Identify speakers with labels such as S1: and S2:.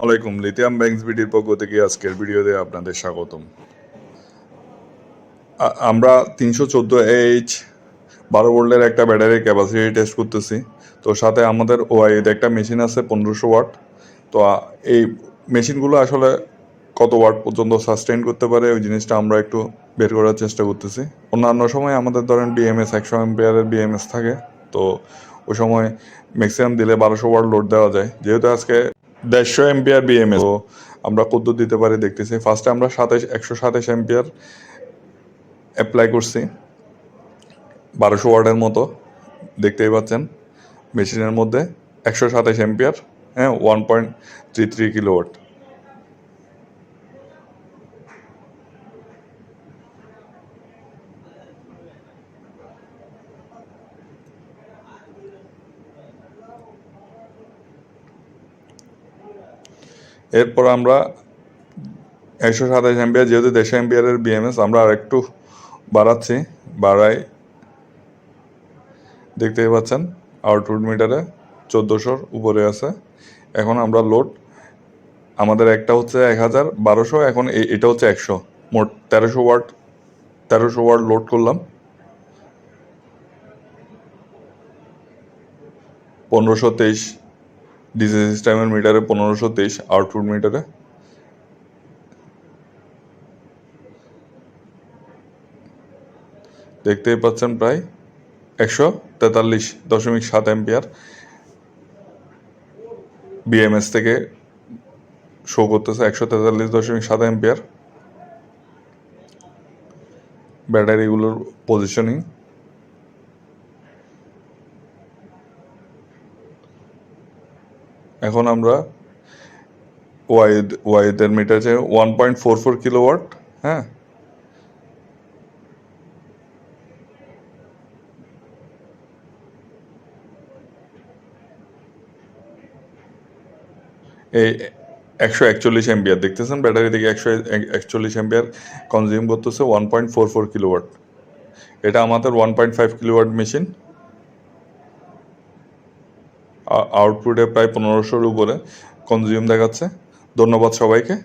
S1: আলাইকুম lithium banks বিডির পক্ষ থেকে আজকের ভিডিওতে আপনাদের স্বাগতম। আমরা 314H 12 ভোল্টের একটা ব্যাটারি ক্যাপাসিটি টেস্ট করতেছি। তো সাথে আমাদের ওয়াইতে একটা মেশিন আছে 1500 ওয়াট। তো এই মেশিনগুলো আসলে কত ওয়াট পর্যন্ত সাস্টেইন করতে পারে ওই জিনিসটা আমরা একটু বের করার চেষ্টা করতেছি। অন্যান্য সময় আমাদের ধরেন বিএমএস 100 অ্যাম্পিয়ারের বিএমএস থাকে, তো ওই সময় ম্যাক্সিমাম দিলে 1200 ওয়াট লোড দেওয়া যায়। যেহেতু আজকে 150 অ্যাম্পিয়ার বিএমএস, তো আমরা কত দিতে পারি দেখতেছি। ফার্স্টে আমরা 127 অ্যাম্পিয়ার অ্যাপ্লাই করছি 1200 ওয়াটের মতো, দেখতেই পাচ্ছেন মেশিনের মধ্যে 127 অ্যাম্পিয়ার, হ্যাঁ, 1.33 কিলোওয়াট। এরপর আমরা 127 অ্যাম্পিয়ার, যেহেতু 150 অ্যাম্পিয়ারের বিএমএস, আমরা আর একটু বাড়াই, দেখতেই পাচ্ছেন আউটপুট মিটারে 1400-র উপরে আছে। এখন আমরা লোড, আমাদের একটা হচ্ছে 1200, এখন এটা হচ্ছে 100, মোট 1300 ওয়াট লোড করলাম। 1523 ডিসি সিস্টেমের মিটারে, 1523 আউটপুট মিটারে। দেখতেই পাচ্ছেন প্রায় 143.7 অ্যাম্পিয়ার বিএমএস থেকে শো করতেছে। 143.7 অ্যাম্পিয়ার ব্যাটারিগুলোর পজিশনিং। এখন আমরা ওয়াইদের মিটার আছে 1.44 কিলোওয়াট, হ্যাঁ। এই 141 অ্যাম্পিয়ার দেখতেছেন ব্যাটারি থেকে 141 অ্যাম্পিয়ার কনজিউম করতেছে 1.44 কিলোওয়াট। এটা আমাদের 1.5 কিলোওয়াট মেশিন। আউটপুটে প্রায় 1500-র উপরে কনজিউম দেখাচ্ছে। ধন্যবাদ সবাইকে।